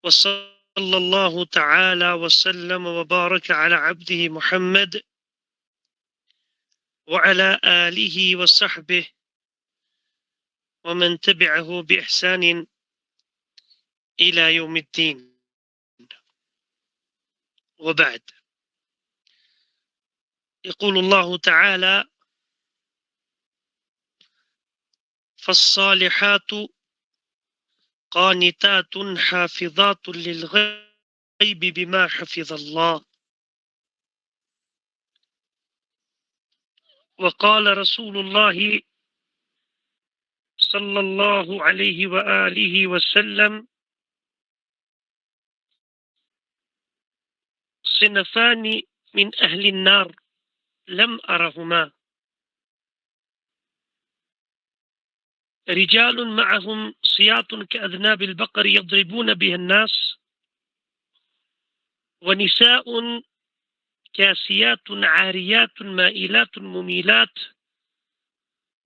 وصلى الله تعالى وسلم وبارك على عبده محمد وعلى آله وصحبه ومن تبعه بإحسان إلى يوم الدين. وبعد، يقول الله تعالى: فالصالحات قانتات حافظات للغيب بما حفظ الله. وقال رسول الله صلى الله عليه وآله وسلم: صنفان من أهل النار لم أرهما: رجال معهم سياط كأذناب البقر يضربون بها الناس، ونساء كاسيات عاريات مائلات مميلات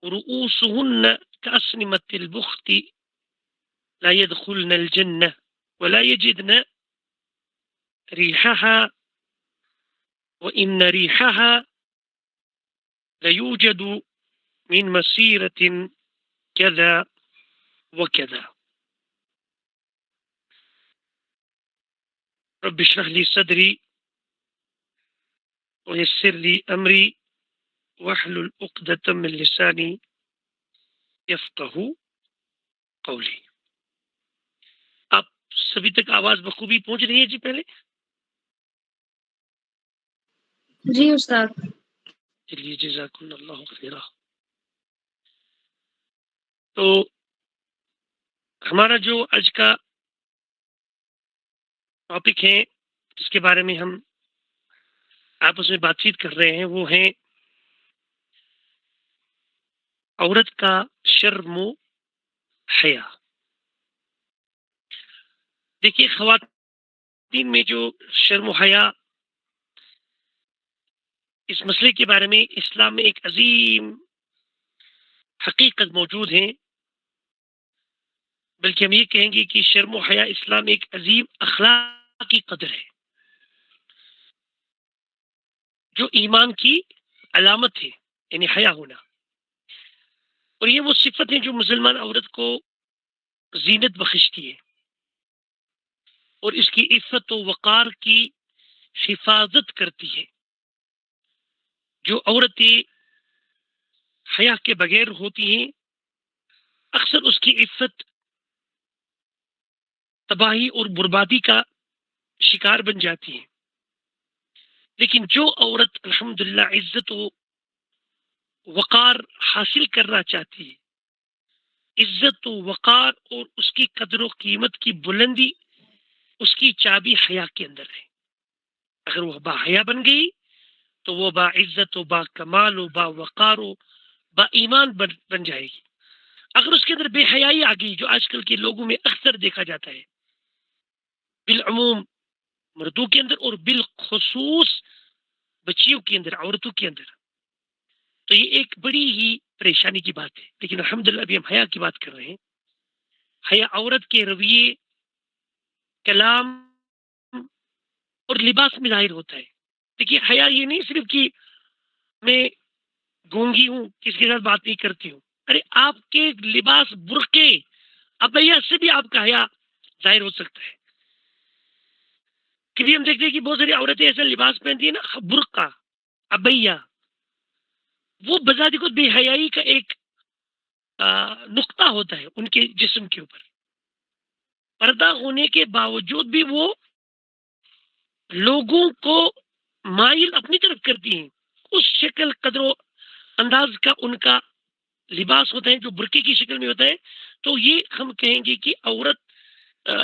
رؤوسهن كأسنمة البخت لا يدخلن الجنة ولا يجدن ريحها وإن ريحها ليوجد من مسيرة كذا وكذا. رب اشرح لي صدري ويسر لي أمري واحلل عقدة من لساني يفقهوا قولی. آپ سبھی تک آواز بخوبی پہنچ رہی ہے جی؟ پہلے جی استاد. چلیے، جزاکم اللہ خیرہ. تو ہمارا جو آج کا ٹاپک ہے جس کے بارے میں ہم آپس میں بات چیت کر رہے ہیں وہ ہے عورت کا شرم و حیا. دیکھیے، خواتین میں جو شرم و حیا، اس مسئلے کے بارے میں اسلام میں ایک عظیم حقیقت موجود ہے. بلکہ ہم یہ کہیں گے کہ شرم و حیا اسلام ایک عظیم اخلاقی قدر ہے جو ایمان کی علامت ہے، یعنی حیا ہونا. اور یہ وہ صفت ہیں جو مسلمان عورت کو زینت بخشتی ہے اور اس کی عفت و وقار کی حفاظت کرتی ہے. جو عورتیں حیا کے بغیر ہوتی ہیں اکثر اس کی عفت تباہی اور بربادی کا شکار بن جاتی ہیں. لیکن جو عورت الحمدللہ عزت و وقار حاصل کرنا چاہتی ہے، عزت و وقار اور اس کی قدر و قیمت کی بلندی، اس کی چابی حیا کے اندر ہے. اگر وہ با حیا بن گئی تو وہ با عزت و با کمال و با وقار و با ایمان بن جائے گی. اگر اس کے اندر بے حیائی آ گئی، جو آج کل کے لوگوں میں اکثر دیکھا جاتا ہے، بالعموم مردوں کے اندر اور بالخصوص بچیوں کے اندر، عورتوں کے اندر، تو یہ ایک بڑی ہی پریشانی کی بات ہے. لیکن الحمدللہ ابھی ہم حیا کی بات کر رہے ہیں. حیا عورت کے رویے، کلام اور لباس میں ظاہر ہوتا ہے. دیکھیے، حیا یہ نہیں صرف کہ میں گونگی ہوں، کسی کے ساتھ بات نہیں کرتی ہوں. ارے آپ کے لباس، برقعے، ابیا سے بھی آپ کا حیا ظاہر ہو سکتا ہے. کبھی ہم دیکھتے ہیں کہ بہت ساری عورتیں ایسا لباس پہنتی ہیں نا، برقع، ابیا، وہ بذات خود بے حیائی کا ایک نقطہ ہوتا ہے ان کے جسم کے اوپر. پردہ ہونے کے باوجود بھی وہ لوگوں کو مائل اپنی طرف کرتی ہیں. اس شکل، قدر و انداز کا ان کا لباس ہوتا ہے جو برقعے کی شکل میں ہوتا ہے. تو یہ ہم کہیں گے کہ عورت،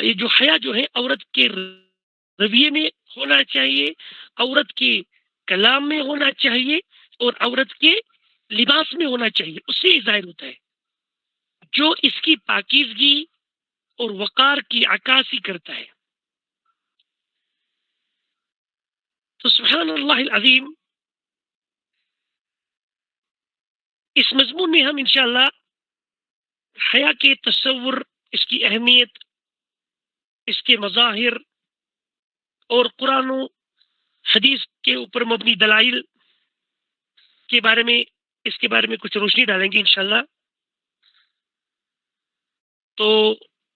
یہ جو حیا جو ہے عورت کے رویے میں ہونا چاہیے، عورت کے کلام میں ہونا چاہیے اور عورت کے لباس میں ہونا چاہیے. اس سے ظاہر ہوتا ہے جو اس کی پاکیزگی اور وقار کی عکاسی کرتا ہے. تو سبحان اللہ العظیم، اس مضمون میں ہم انشاءاللہ حیا کے تصور، اس کی اہمیت اس کے مظاہر اور قرآن و حدیث کے اوپر مبنی دلائل کے بارے میں کچھ روشنی ڈالیں گے انشاءاللہ. تو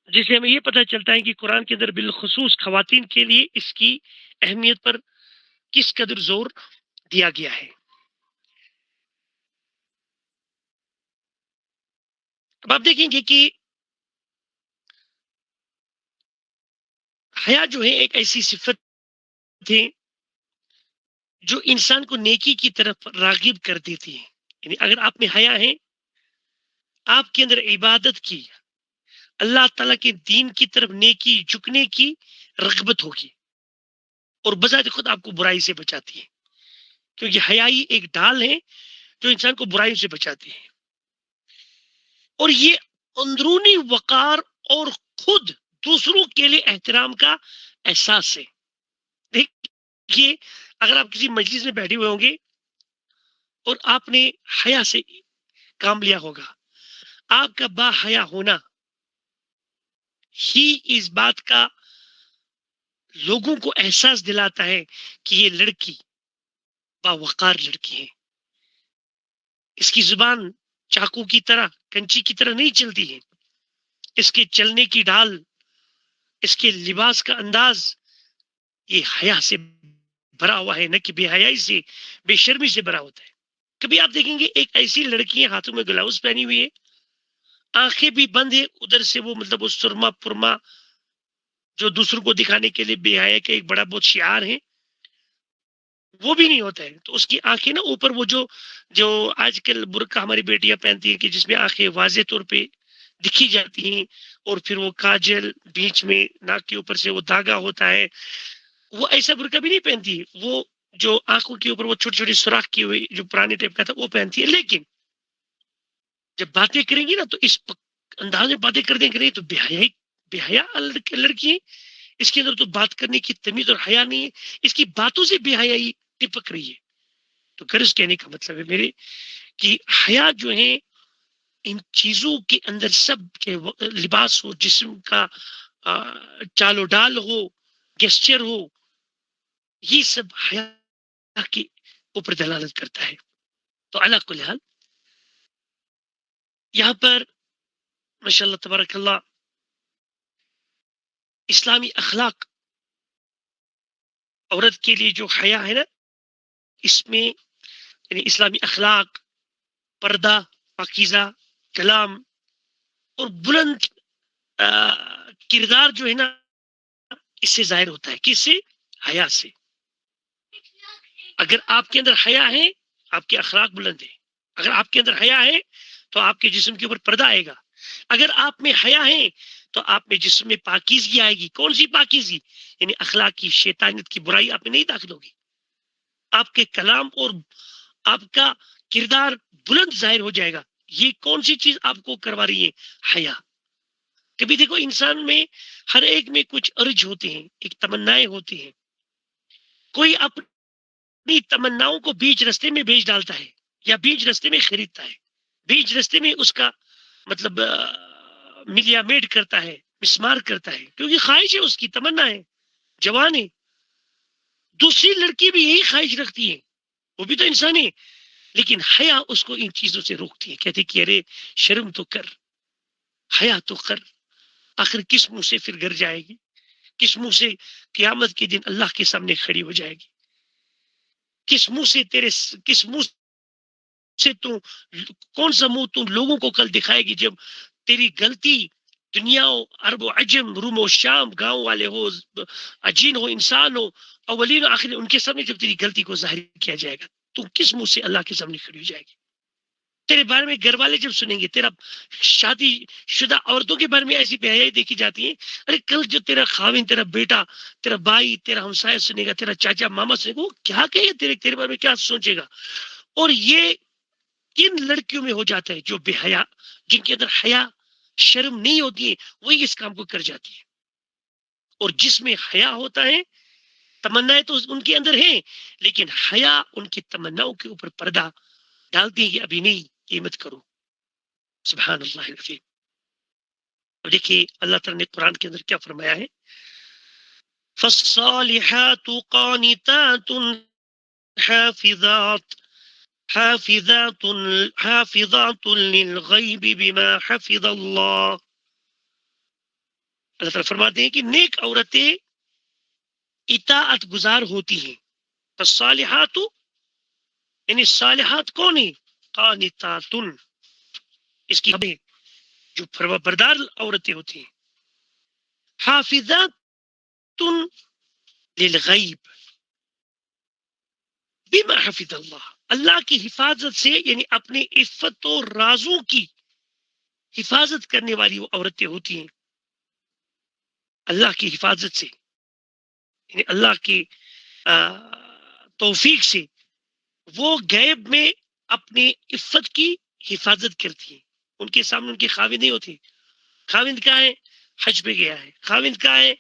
جس سے ہمیں یہ پتہ چلتا ہے کہ قرآن کے اندر بالخصوص خواتین کے لیے اس کی اہمیت پر کس قدر زور دیا گیا ہے. اب آپ دیکھیں گے کہ حیا جو ہے ایک ایسی صفت ہے جو انسان کو نیکی کی طرف راغب کر دیتی ہے. یعنی اگر آپ میں حیا ہے، آپ کے اندر عبادت کی، اللہ تعالیٰ کے دین کی طرف نیکی جھکنے کی رغبت ہوگی، اور بذات خود آپ کو برائی سے بچاتی ہے، کیونکہ حیائی ایک ڈال ہے جو انسان کو برائی سے بچاتی ہے. اور یہ اندرونی وقار اور خود دوسروں کے لیے احترام کا احساس ہے. دیکھیے، اگر آپ کسی مجلس میں بیٹھے ہوئے ہوں گے اور آپ نے حیا سے کام لیا ہوگا، آپ کا با حیا ہونا ہی اس بات کا لوگوں کو احساس دلاتا ہے کہ یہ لڑکی با وقار لڑکی ہے. اس کی زبان چاقو کی طرح، کنچی کی طرح نہیں چلتی ہے. اس کے چلنے کی ڈھال، اس کے لباس کا انداز، یہ حیا سے بھرا ہوا ہے، نہ کہ بے حیائی سے، بے شرمی سے بھرا ہوتا ہے. کبھی آپ دیکھیں گے ایک ایسی لڑکی ہے، ہاتھوں میں گلاؤز پہنی ہوئی ہے، آنکھیں بھی بند ہے، ادھر سے وہ مطلب وہ سرما پرما جو دوسروں کو دکھانے کے لیے بے حیائی کا ایک بڑا بہت شعار ہے، وہ بھی نہیں ہوتا ہے. تو اس کی آنکھیں نا اوپر وہ جو آج کل برقع ہماری بیٹیاں پہنتی ہیں کہ جس میں آنکھیں واضح طور پہ دکھی جاتی ہیں، اور پھر وہ کاجل بیچ میں ناک کے اوپر سے وہ دھاگا ہوتا ہے، وہ ایسا برقع بھی نہیں پہنتی. وہ جو آنکھوں کے اوپر وہ چھوٹی چھوٹی سوراخ کی ہوئی جو پرانے ٹائپ کا تھا وہ پہنتی ہے. لیکن جب باتیں کریں گی نا تو اس انداز میں باتیں کر دیں گے، تو بے حیا لڑکی ہے، اس کے اندر تو بات کرنے کی تمیز اور حیا نہیں ہے، اس کی باتوں سے بے حیائی ٹپک رہی ہے. تو غرض کہنے کا مطلب ہے میرے کہ حیا جو ہے ان چیزوں کے اندر سب کے لباس ہو، جسم کا چال و ڈال ہو، گیسچر ہو، یہ سب حیا کے اوپر دلالت کرتا ہے. تو علی کل حال یہاں پر ماشاءاللہ تبارک اللہ اسلامی اخلاق عورت کے لیے جو حیا ہے نا، اس میں یعنی اسلامی اخلاق، پردہ، پاکیزہ کلام اور بلند کردار جو ہے نا، اس سے ظاہر ہوتا ہے. کس سے؟ حیا سے. اگر آپ کے اندر حیا ہے، آپ کے اخلاق بلند ہے. اگر آپ کے اندر حیا ہے تو آپ کے جسم کے اوپر پردہ آئے گا. اگر آپ میں حیا ہے تو آپ میں جسم میں پاکیزگی آئے گی. کون سی پاکیزگی؟ یعنی اخلاق کی، شیطانیت کی برائی آپ میں نہیں داخل ہوگی. آپ کے کلام اور آپ کا کردار بلند ظاہر ہو جائے گا. یہ کون سی چیز آپ کو کروا رہی ہے؟ حیا. کبھی دیکھو انسان میں ہر ایک میں کچھ ارج ہوتے ہیں، ایک تمنائیں ہوتی ہیں. کوئی اپنی تمناؤں کو بیچ رستے میں بیچ ڈالتا ہے یا بیچ رستے میں خریدتا ہے، بیچ رستے میں اس کا مطلب ملیا میڈ کرتا ہے، مسمار کرتا ہے، کیونکہ خواہش ہے، اس کی تمنا ہے، جوان ہے. دوسری لڑکی بھی یہی خواہش رکھتی ہے، وہ بھی تو انسان ہے، لیکن حیا اس کو ان چیزوں سے روکتی ہے. کہتی کہ ارے شرم تو کر، حیا تو کر. آخر کس منہ سے پھر گھر جائے گی؟ کس منہ سے قیامت کے دن اللہ کے سامنے کھڑی ہو جائے گی؟ کس منہ سے کس منہ سے تو کون سا منہ تم لوگوں کو کل دکھائے گی جب تیری غلطی دنیا ہو، عرب و عجم، روم و شام، گاؤں والے ہو، اجین ہو، انسان ہو، اولین و آخرین، ان کے سامنے جب تیری غلطی کو ظاہر کیا جائے گا تو کس منہ سے اللہ کے سامنے کھڑی ہو جائے گی؟ تیرے بارے میں گھر والے جب سنیں گے، تیرا شادی شدہ عورتوں کے بارے میں ایسی بے حیائی دیکھی جاتی ہے. ارے کل جو تیرا خاوند، تیرا بیٹا، تیرا بھائی، تیرا ہمسایہ سنے گا، تیرا چاچا ماما سنے گا، وہ کیا کہے گا تیرے بارے میں، کیا سوچے گا؟ اور یہ کن لڑکیوں میں ہو جاتا ہے؟ جو بے حیا، جن کے اندر حیا، شرم نہیں ہوتی ہے، وہی اس کام کو کر جاتی ہے. اور جس میں حیا ہوتا ہے، تمنائیں تو ان کے اندر ہیں، لیکن حیا ان کی تمناؤں کے اوپر پردہ ڈالتی ہے کہ ابھی نہیں، یہ مت کرو. سبحان اللہ العظیم. اب دیکھیے اللہ تعالیٰ نے قرآن کے اندر کیا فرمایا ہے، فالصالحات قانتات حافظات حافظات حافظات للغیب بما حفظ اللہ. اللہ تعالیٰ فرماتے ہیں کہ نیک عورتیں اطاعت گزار ہوتی ہیں. فالصالحات یعنی صالحات کون ہیں؟ قانتات، اس کی ہمیں جو فرما بردار عورتیں ہوتی ہیں. حافظات للغیب بما حفظ اللہ، اللہ کی حفاظت سے، یعنی اپنے عفت و رازوں کی حفاظت کرنے والی وہ عورتیں ہوتی ہیں اللہ کی حفاظت سے، یعنی اللہ کی توفیق سے وہ غیب میں اپنی عفت کی حفاظت کرتی ہیں. ان کے سامنے ان کے خاوند نہیں ہوتے. خاوند کا ہے حج پہ گیا ہے، خاوند کا ہے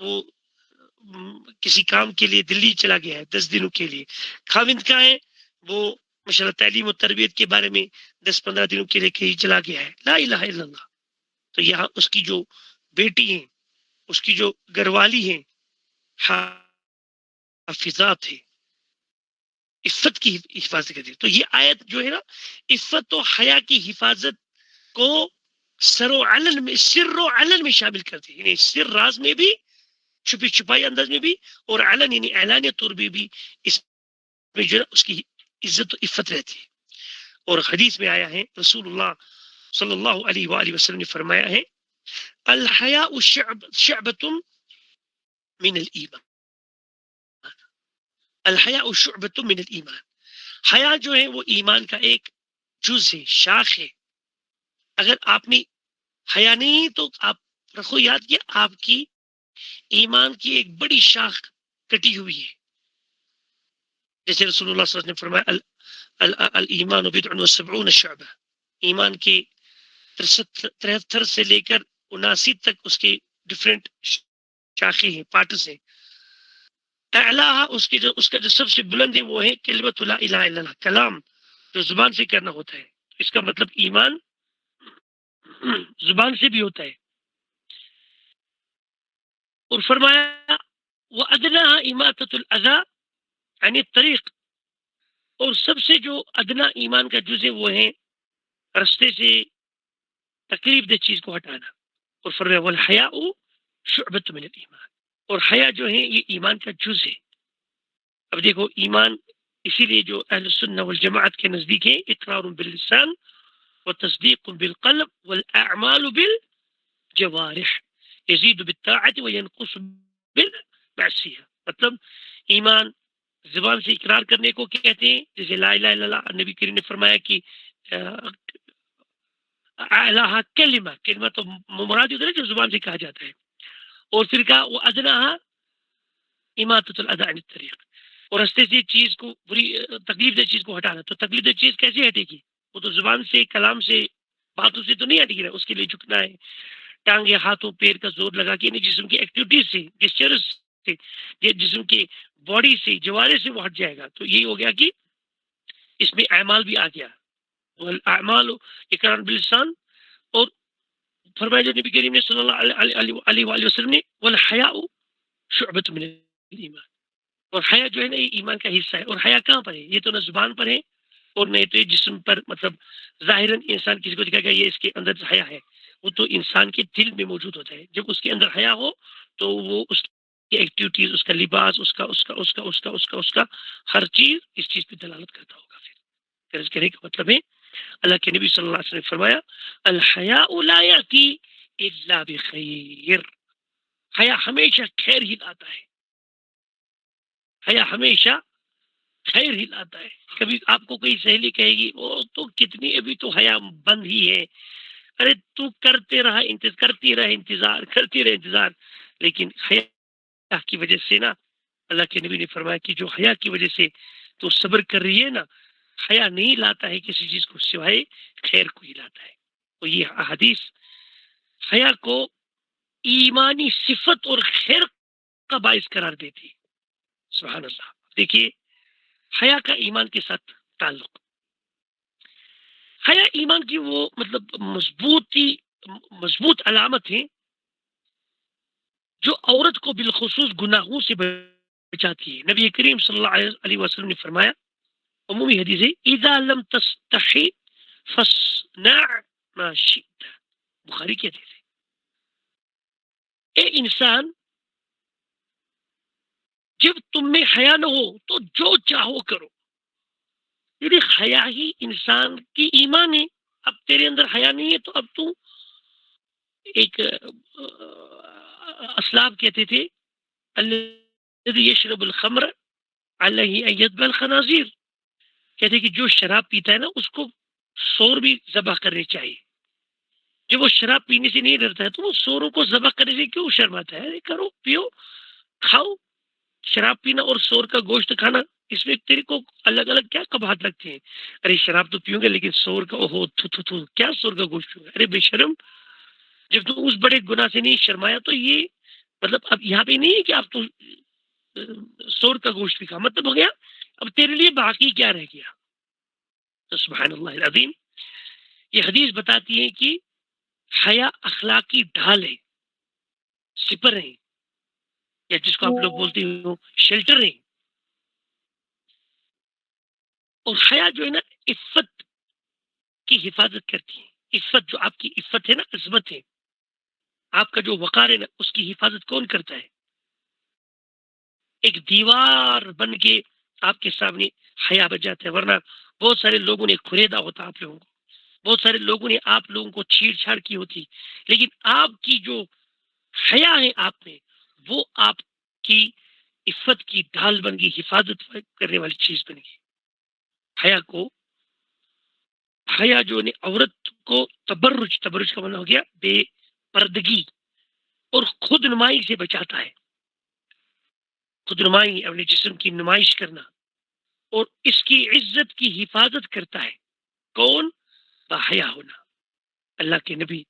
وہ کسی کام کے لیے دلی چلا گیا ہے 10 دنوں کے لیے، خاوند کا ہے وہ ماشاءاللہ تعلیم و تربیت کے بارے میں 10-15 دنوں کے لیے کہیں چلا گیا ہے. لا الہ الا اللہ. تو یہاں اس کی جو بیٹی ہیں، اس کی جو گھر والی ہیں، حافظات ہے، عفت کی حفاظت کرتی ہے. تو یہ آیت جو ہے نا عفت و حیا کی حفاظت کو سر و علن میں شامل کرتی ہے، یعنی سر راز میں بھی، چھپی چھپائی انداز میں بھی، اور علن یعنی اعلانیہ طور پہ بھی اس میں جو ہے اس کی عزت و عفت رہتی ہے. اور حدیث میں آیا ہے رسول اللہ صلی اللہ علیہ وآلہ وسلم نے فرمایا ہے الحیاء شعبۃ من الایمان، الحیاء شعبۃ من الایمان، حیا جو ہے وہ ایمان کا ایک جز ہے، شاخ ہے. اگر آپ نے حیا نہیں تو آپ رکھو یاد کہ آپ کی ایمان کی ایک بڑی شاخ کٹی ہوئی ہے. جیسے رسول اللہ صلی اللہ علیہ وسلم نے فرمایا الایمان بضع و شعبہ، ایمان کے 73 سے لے کر 79 تک اس کے ڈفرینٹ شاخیں ہیں، پارٹس ہیں. اعلیٰ اس کا جو سب سے بلند ہے وہ ہے کلمۃ لا الہ الا اللہ، کلام جو زبان سے کرنا ہوتا ہے. اس کا مطلب ایمان زبان سے بھی ہوتا ہے. اور فرمایا وَأَدْنَاهَا إِمَاتَةُ الْأَذَىٰ یعنی طریق، اور سب سے جو ادنا ایمان کا جز ہے وہ ہے رستے سے تکلیف دہ چیز کو ہٹانا. اور فرمایا وَالْحَيَاءُ شُعْبَةٌ مِنَ الْإِيمَانِ، اور حیا جو ہے یہ ایمان کا جز ہے. اب دیکھو ایمان اسی لیے جو اہل السنہ والجماعت کے نزدیک ہے اقرار باللسان وتصدیق بالقلب والاعمال بالجوارح یزید بالطاعت وینقص بالمعصیہ. مطلب ایمان زبان سے اقرار کرنے کو کہتے ہیں، جیسے لا الہ الا اللہ نبی کریم نے فرمایا کہ الہ کلمہ، کلمہ تو مراد ہے جو زبان سے کہا جاتا ہے. اور پھر کہا وہ ادناہا اماطۃ الاذی عن الطریق، اور رستے سے چیز کو بری تکلیف دہ چیز کو ہٹانا. تو تکلیف دہ چیز کیسے ہٹے گی؟ وہ تو زبان سے کلام سے باتوں سے تو نہیں ہٹے گی، اس کے لیے جھکنا ہے، ٹانگے ہاتھوں پیر کا زور لگا کے، جسم کی ایکٹیویٹیز سے، جسچرز سے، جسم کے باڈی سے، جوارے سے وہ ہٹ جائے گا. تو یہی ہو گیا کہ اس میں اعمال بھی آ گیا، اعمال اقرار باللسان. اور فرمایا جو نبی کریم نے صلی اللہ علیہ وآلہ وسلم نے والحیاء شعبۃ من الایمان، اور حیا جو ہے نا یہ ایمان کا حصہ ہے. اور حیا کہاں پر ہے؟ یہ تو نہ زبان پر ہے اور نہ تو یہ جسم پر، مطلب ظاہراً انسان کسی کو دکھائے گا یہ اس کے اندر حیا ہے، وہ تو انسان کے دل میں موجود ہوتا ہے. جب اس کے اندر حیا ہو تو وہ اس کی ایکٹیویٹیز، اس کا لباس، اس کا ہر چیز اس چیز پہ دلالت کرتا ہوگا. پھر اس کہنے کا مطلب ہے اللہ کے نبی صلی اللہ علیہ وسلم نے فرمایا الحیاء لا یأتی الا بخیر، حیا ہمیشہ خیر ہی لاتا ہے، حیا ہمیشہ خیر ہی لاتا ہے. کبھی آپ کو کوئی سہیلی کہے گی وہ تو کتنی ابھی تو حیا بند ہی ہے، ارے تو کرتے رہا انتظار، لیکن حیا کی وجہ سے نا اللہ کے نبی نے فرمایا کہ جو حیا کی وجہ سے تو صبر کر رہی ہے نا، حیا نہیں لاتا ہے کسی چیز کو سوائے خیر کو ہی لاتا ہے. تو یہ احادیث حیا کو ایمانی صفت اور خیر کا باعث قرار دیتی. سبحان اللہ. دیکھیے حیا کا ایمان کے ساتھ تعلق، حیا ایمان کی وہ مطلب مضبوطی مضبوط علامت ہیں جو عورت کو بالخصوص گناہوں سے بچاتی ہے۔ نبی کریم صلی اللہ علیہ وسلم نے فرمایا، عمومی حدیث ہے، اذا لم تستحی فاصنع ما شئت، بخاری کی حدیث ہے۔ اے انسان، جب تم میں حیا نہ ہو تو جو چاہو کرو۔ یعنی حیا ہی انسان کی ایمان ہے۔ اب تیرے اندر حیا نہیں ہے تو اب تو ایک اسلاف کہتے تھے الذی یشرب الخمر علیہ ان یذبح الخنازیر، کہتے کہ جو شراب پیتا ہے نا اس کو سور بھی ذبح کرنے چاہیے۔ جب وہ شراب پینے سے نہیں ڈرتا ہے تو وہ سوروں کو ذبح کرنے سے کیوں شرماتا ہے؟ کرو، پیو، کھاؤ۔ شراب پینا اور سور کا گوشت کھانا، اس میں تیرے کو الگ الگ کیا قباحت لگتے ہیں؟ ارے شراب تو پیوں گے لیکن سور کا اوہو تھو تھو تھو، کیا سور کا گوشت پیوں گا؟ ارے بے شرم، جب تو اس بڑے گناہ سے نہیں شرمایا تو یہ مطلب اب یہاں پہ نہیں ہے کہ آپ تو سور کا گوشت بھی کھا، مطلب ہو گیا اب تیرے لیے باقی کیا رہ گیا؟ تو سبحان اللہ العظیم، یہ حدیث بتاتی ہے کہ حیا اخلاقی ڈھال ہے، سپر ہے، یا جس کو آپ لوگ بولتے ہو شیلٹر ہے۔ اور حیا جو ہے نا عفت کی حفاظت کرتی ہے۔ عفت، جو آپ کی عفت ہے نا، عظمت ہے، آپ کا جو وقار ہے نا، اس کی حفاظت کون کرتا ہے؟ ایک دیوار بن کے آپ کے سامنے حیا بچ جاتا ہے، ورنہ بہت سارے لوگوں نے خریدا ہوتا آپ لوگوں کو، بہت سارے لوگوں نے آپ لوگوں کو چھیڑ چھاڑ کی ہوتی، لیکن آپ کی جو حیا ہے آپ میں، وہ آپ کی عفت کی ڈھال بن گئی، حفاظت کرنے والی چیز بن گئی۔ حیا جو نے عورت کو تبرج کا مطلب ہو گیا بے پردگی اور خود نمائی سے بچاتا ہے۔ خود نمائی، اپنے جسم کی نمائش کرنا، اور اس کی عزت کی حفاظت کرتا ہے کون؟ باحیا ہونا۔ اللہ کے نبی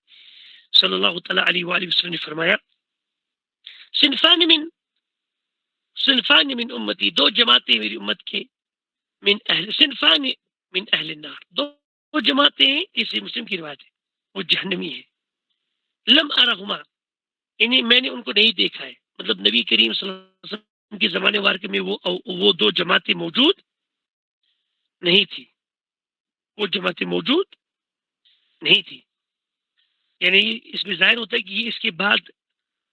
صلی اللہ تعالی علیہ وآلہ وسلم نے فرمایا، صنفان من امتی، دو جماعتیں میری امت کے، صنفان من اہل النار، دو جماعتیں ہیں، اسی مسلم کی روایت ہے، وہ جہنمی ہے، لم ارہما، انہیں میں نے ان کو نہیں دیکھا ہے، مطلب نبی کریم صلی اللہ علیہ وسلم کے زمانے وارکے میں وہ دو جماعتیں موجود نہیں تھی، وہ جماعتیں موجود نہیں تھی۔ یعنی اس میں ظاہر ہوتا ہے کہ یہ اس کے بعد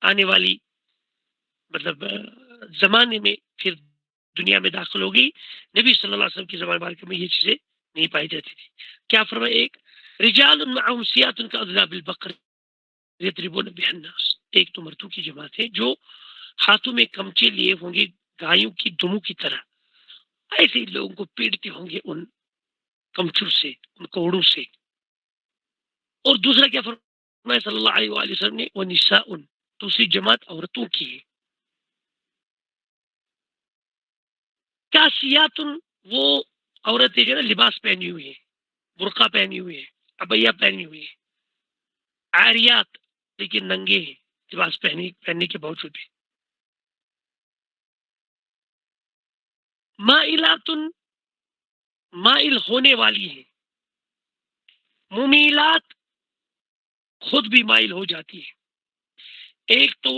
آنے والی مطلب زمانے میں پھر دنیا میں داخل ہو گئی۔ نبی صلی اللہ علیہ وسلم کے زمانے بارکے میں یہ چیزیں نہیں پائی جاتی تھی۔ کیا فرمایا؟ ایک رجال معهم سیات کاذناب البقر یضربون بها الناس، ایک تو مردوں کی جماعت ہے جو ہاتھوں میں کمچے لیے ہوں گے گایوں کی دموں کی طرح، ایسے ہی لوگوں کو پیٹتے ہوں گے ان کمچوں سے، ان کوڑوں سے۔ اور دوسرا کیا فرمایا صلی اللہ علیہ وآلہ وسلم نے؟ وہ نساء، دوسری جماعت عورتوں کی ہے، کاسیات، وہ عورتیں جو ہے لباس پہنی ہوئی ہے، برقع پہنی ہوئی ہے، ابیا پہنی ہوئی ہے، عاریات لیکن ننگے ہیں لباس پہننے کے باوجود بھی، مائلات، مائل ہونے والی ہیں، ممیلات، خود بھی مائل ہو جاتی ہے۔ ایک تو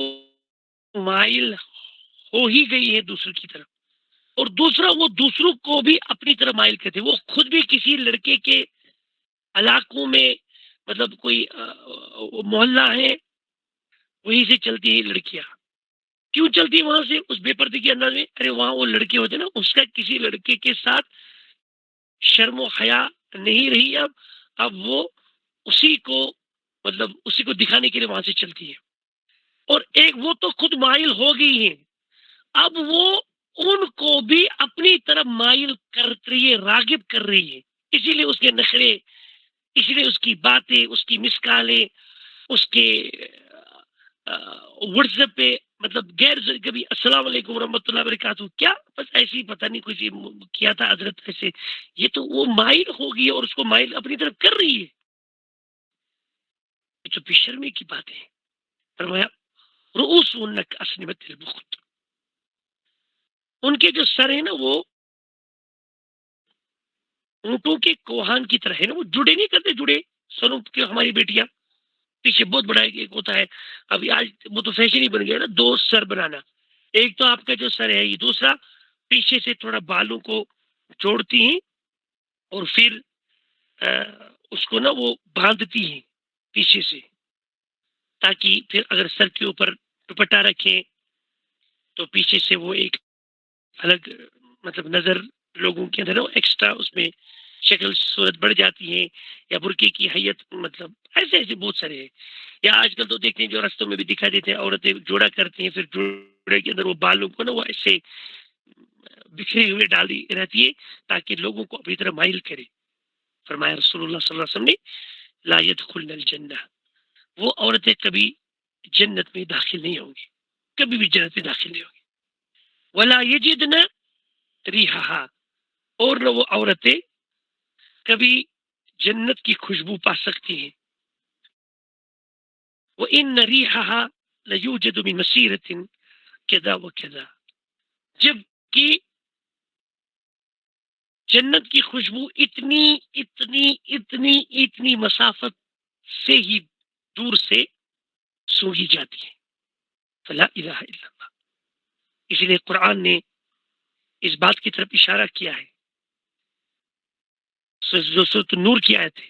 مائل ہو ہی گئی ہے دوسرے کی طرف، اور دوسرا وہ دوسروں کو بھی اپنی طرف مائل کرتے، وہ خود بھی کسی لڑکے کے علاقوں میں، مطلب کوئی محلہ ہے وہیں سے چلتی ہے لڑکیاں، کیوں چلتی ہے وہاں سے اس بے پردے کے انداز میں؟ ارے وہاں وہ لڑکے ہوتے نا، اس کا کسی لڑکے کے ساتھ شرم و حیا نہیں رہی، اب وہ اسی کو دکھانے کے لیے وہاں سے چلتی ہے۔ اور ایک وہ تو خود مائل ہو گئی ہے، اب وہ ان کو بھی اپنی طرف مائل کر رہی ہے، راغب کر رہی ہے، اسی لیے اس کے نخرے، اسی لیے اس کی باتیں، اس کی مسکالیں، اس کے واٹس ایپ پہ مطلب غیر کبھی السلام علیکم ورحمۃ اللہ وبرکاتہ، کیا بس ایسے ہی پتہ نہیں کچھ کیا تھا حضرت ایسے، یہ تو وہ مائل ہو گئی ہے اور اس کو مائل اپنی طرف کر رہی ہے، یہ تو بے شرمی کی بات ہے۔ فرمایا رؤوس اسنمۃ البخت، ان کے جو سر ہے نا وہ اونٹوں کے کوہان کی طرح ہے نا، وہ جڑے نہیں کرتے، جڑے سروں کے ہماری بیٹیاں پیچھے بہت بڑا ایک ہوتا ہے، ابھی آج وہ تو فیشن ہی بن گیا نا، 2 سر بنانا، ایک تو آپ کا جو سر ہے یہ، دوسرا پیچھے سے تھوڑا بالوں کو جوڑتی ہیں اور پھر اس کو نا وہ باندھتی ہیں پیچھے سے، تاکہ پھر اگر سر کے اوپر دوپٹہ رکھیں تو پیچھے سے وہ ایک الگ مطلب نظر لوگوں کے اندر ایکسٹرا اس میں شکل صورت بڑھ جاتی ہیں، یا برقعے کی حیت، مطلب ایسے ایسے بہت سارے ہیں. یا آج کل تو دیکھتے ہیں جو رستوں میں بھی دکھا دیتے ہیں، عورتیں جوڑا کرتی ہیں، پھر جوڑے کے اندر وہ بالوں کو نا وہ ایسے بکھرے ہوئے ڈالی رہتی ہے تاکہ لوگوں کو اپنی طرح مائل کرے. فرمایا رسول اللہ صلی اللہ علیہ وسلم نے لا يدخلن الجنہ، وہ عورتیں کبھی جنت میں داخل نہیں ہوں گی، کبھی بھی جنت میں داخل نہیں ہوں گی. ولا یجدن ریحہا، اور نہ وہ عورتیں کبھی جنت کی خوشبو پا سکتی ہیں. وَإِنَّ رِيحَهَا لَيُوجَدُ مِن مَسِيرَةٍ كَذَا وَكَذَا، جب کہ جنت کی خوشبو اتنی اتنی اتنی اتنی مسافت سے ہی دور سے سونگھی جاتی ہے. فلا الہ الا اللہ، اس لیے قرآن نے اس بات کی طرف اشارہ کیا ہے. سورۃ النور کی آیت ہے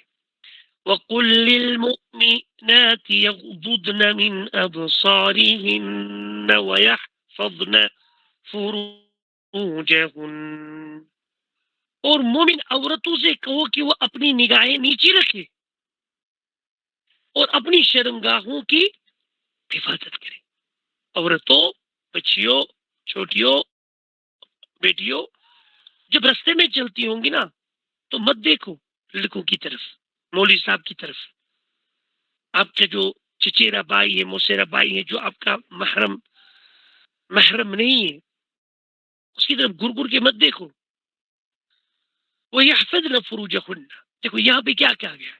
وَقُلْ لِلْمُؤْمِنَاتِ يَغْضُضْنَ مِنْ أَبْصَارِهِنَّ وَيَحْفَظْنَ فُرُوجَهُنَّ، اور مومن عورتوں سے کہو کہ وہ اپنی نگاہیں نیچے رکھے اور اپنی شرمگاہوں کی حفاظت کرے. عورتوں، بچیوں، چھوٹیوں، بیٹیوں، جب رستے میں چلتی ہوں گی نا تو مت دیکھو لڑکوں کی طرف، مولوی صاحب کی طرف. آپ کا جو چچیرا بھائی ہے، موسیرا بھائی ہے، جو آپ کا محرم نہیں ہے، اس کی طرف گر گر کے مت دیکھو. وَيَحْفَظْنَ فُرُوجَهُنَّ، دیکھو یہاں پہ کیا کہا گیا ہے.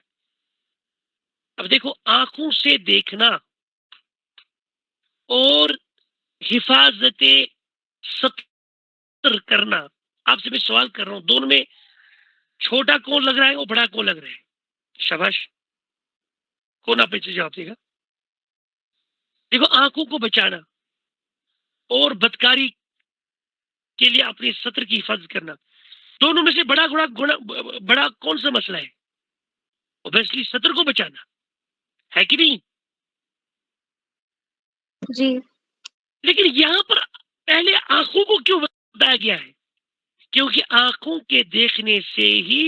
اب دیکھو آنکھوں سے دیکھنا اور حفاظت ستر کرنا، آپ سے میں سوال کر رہا ہوں، دونوں میں چھوٹا کون لگ رہا ہے اور بڑا کون لگ رہا ہے؟ شاباش، کون آپ سے جواب دے گا؟ دیکھو آنکھوں کو بچانا اور بدکاری کے لیے اپنے سطر کی حفاظت کرنا، دونوں میں سے بڑا کون سا مسئلہ ہے؟ اوبیسلی سطر کو بچانا ہے کہ نہیں؟ جی لیکن یہاں پر پہلے آنکھوں کو کیوں بتایا گیا ہے؟ کیونکہ آنکھوں کے دیکھنے سے ہی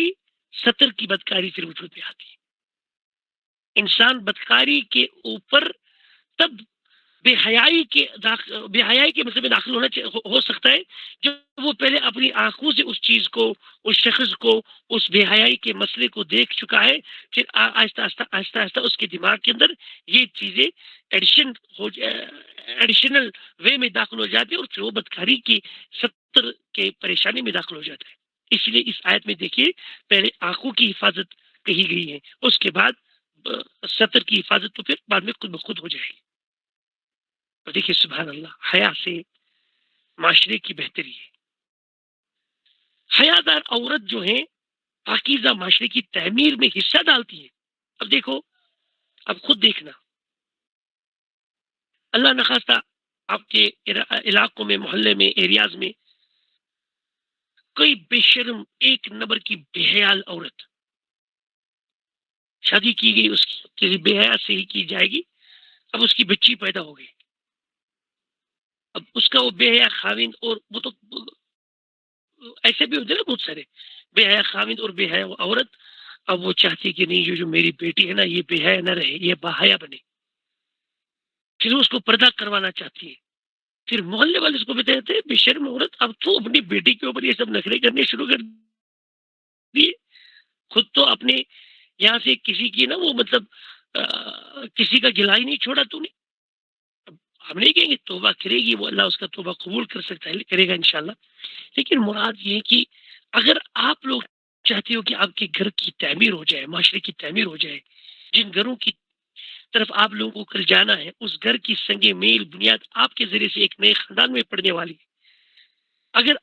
سطر کی بدکاری پھر وجود میں آتی ہے. انسان بدکاری کے اوپر تب بے حیائی کے مسئلے میں داخل ہو سکتا ہے جب وہ پہلے اپنی آنکھوں سے اس چیز کو، اس شخص کو، اس بے حیائی کے مسئلے کو دیکھ چکا ہے، پھر آہستہ آہستہ اس کے دماغ کے اندر یہ چیزیں ایڈیشنل وے میں داخل ہو جاتی ہے اور پھر وہ بدکاری کی ستر کے پریشانی میں داخل ہو جاتا ہے. اس لیے اس آیت میں دیکھیے پہلے آنکھوں کی حفاظت کہی گئی ہے، اس کے بعد سطر کی حفاظت تو پھر بعد میں خود بخود ہو جائے گی. اور دیکھیے سبحان اللہ، حیا سے معاشرے کی بہتری ہے. حیادار عورت جو ہے پاکیزہ معاشرے کی تعمیر میں حصہ ڈالتی ہے. اب دیکھو، اب خود دیکھنا، اللہ نخواستہ آپ کے علاقوں میں، محلے میں، ایریاز میں کوئی بے شرم ایک نمبر کی بے حیال عورت شادی کی گئی، اس کی بے حیا سے ہی کی جائے گی. اب اس کی بچی پیدا ہو گئی، اب اس کا وہ بے حیا خاوند، اور وہ تو ایسے بھی ہوتے ہیں نا بہت سارے بے حیا خاوند اور بے حیا عورت، اب وہ چاہتی کہ نہیں، یہ جو میری بیٹی ہے نا یہ بے حیا نہ رہے، یہ باحیا بنے. پھر اس کو پردہ کروانا چاہتی ہے. پھر محلے والے اس کو بتاتے ہیں بے شرم عورت، اب تو اپنی بیٹی کے اوپر یہ سب نخرے کرنے شروع کر دیے، خود تو اپنے یہاں سے کسی کی نا وہ مطلب کسی کا گلا ہی نہیں چھوڑا تو نے. ہم نہیں کہیں گے توبہ کرے گی، وہ اللہ اس کا توبہ قبول کر سکتا ہے، کرے گا انشاءاللہ. لیکن مراد یہ ہے کہ اگر آپ لوگ چاہتے ہو کہ آپ کے گھر کی تعمیر ہو جائے، معاشرے کی تعمیر ہو جائے، جن گھروں کی طرف آپ لوگوں کو کل جانا ہے، اس گھر کی سنگ میل بنیاد آپ کے ذریعے سے ایک نئے خاندان میں پڑنے والی ہے. اگر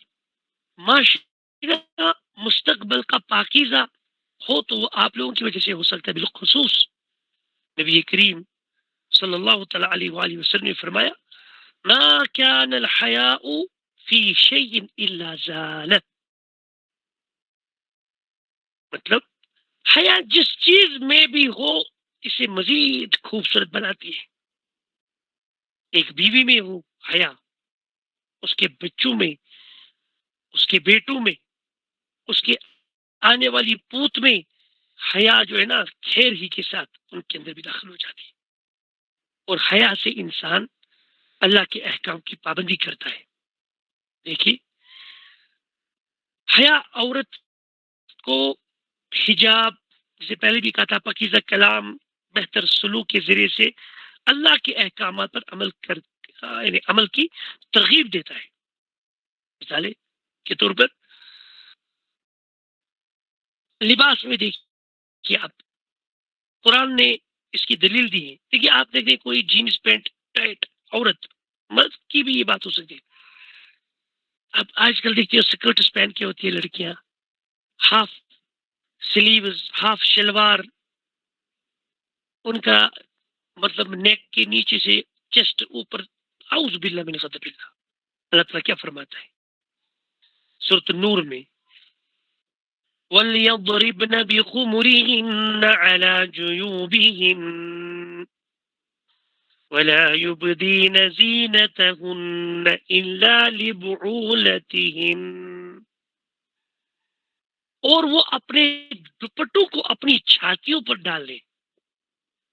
معاشرہ مستقبل کا پاکیزہ ہو تو وہ آپ لوگوں کی وجہ سے ہو سکتا ہے، بالخصوص نبی کریم صلی اللہ تعالی علیہ وآلہ وسلم نے فرمایا ما كان الحیاء فی شیء الا زال، مطلب حیا جس چیز میں بھی ہو اسے مزید خوبصورت بناتی ہے. ایک بیوی میں ہو حیا، اس کے بچوں میں، اس کے بیٹوں میں، اس کے آنے والی پوت میں حیا جو ہے نا خیر ہی کے ساتھ ان کے اندر بھی داخل ہو جاتی ہے. اور حیا سے انسان اللہ کے احکام کی پابندی کرتا ہے. دیکھیے حیا عورت کو حجاب، جسے پہلے بھی کہا تھا، پاکیزہ کلام، بہتر سلوک کے ذریعے سے اللہ کے احکامات پر یعنی عمل کی ترغیب دیتا ہے. مثال کے طور پر لباس میں دیکھیے آپ، قرآن نے اس کی دلیل دی ہے. دیکھیے آپ دیکھیں کوئی جینس پینٹ ٹائٹ عورت، مرد کی بھی یہ بات ہو سکتی ہے. اب آج کل دیکھتے ہیں سکرٹس پہن کے ہوتی ہے لڑکیاں، ہاف سلیوز، ہاف شلوار، ان کا مطلب نیک کے نیچے سے چیسٹ اوپر. اعوذ باللہ من غضب اللہ. اللہ تعالیٰ کیا فرماتا ہے سورۃ النور میں وَلْيَضْرِبْنَ بِخُمُرِهِنَّ عَلَى جُيُوبِهِنَّ وَلَا يُبْدِينَ زِينَتَهُنَّ إِلَّا لِبُعُولَتِهِنَّ، اور وہ اپنے دوپٹوں کو اپنی چھاتیوں پر ڈال لیں.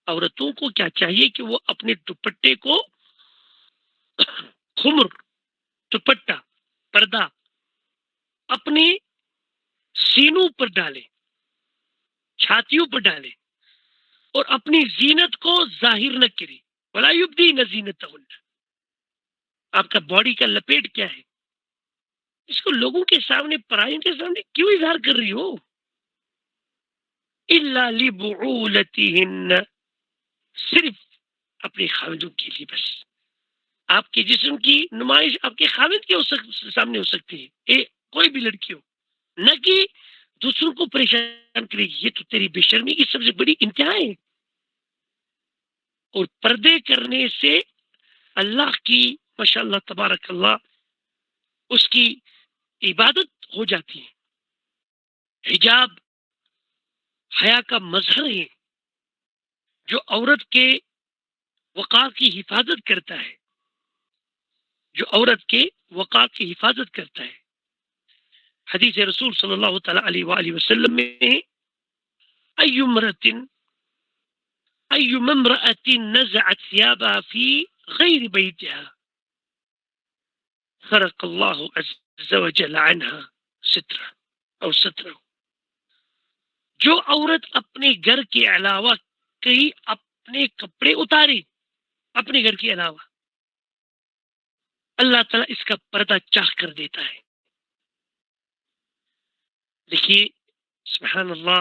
عورتوں کو کیا چاہیے کہ وہ اپنے دوپٹے کو خمر، دوپٹہ، پردہ اپنے سینوں پر ڈالے، چھاتیوں پر ڈالے، اور اپنی زینت کو ظاہر نہ کرے. ولا یبدین زینتہن، آپ کا باڈی کا لپیٹ کیا ہے، اس کو لوگوں کے سامنے، پرائیوں کے سامنے کیوں اظہار کر رہی ہو؟ الا لبعولتہن، صرف اپنے خاوندوں کے لیے بس. آپ کے جسم کی نمائش آپ کے خاوند کے سامنے ہو سکتی ہے، کوئی بھی لڑکی ہو، نہ کہ دوسروں کو پریشان کرے گی. یہ تو تیری بے شرمی کی سب سے بڑی انتہا ہے. اور پردے کرنے سے اللہ کی ماشاءاللہ تبارک اللہ اس کی عبادت ہو جاتی ہے. حجاب حیا کا مظہر ہے جو عورت کے وقار کی حفاظت کرتا ہے، جو عورت کے وقار کی حفاظت کرتا ہے. حدیث رسول صلی اللہ تعالی علیہ وآلہ وسلم میں ایما امرأة نزعت ثيابها في غير بيتها خرق الله عز وجل عنها سترہ اور سترہ. جو عورت اپنے گھر کے علاوہ کہیں اپنے کپڑے اتارے، اپنے گھر کے علاوہ، اللہ تعالیٰ اس کا پردہ چاک کر دیتا ہے. دیکھیے سبحان اللہ،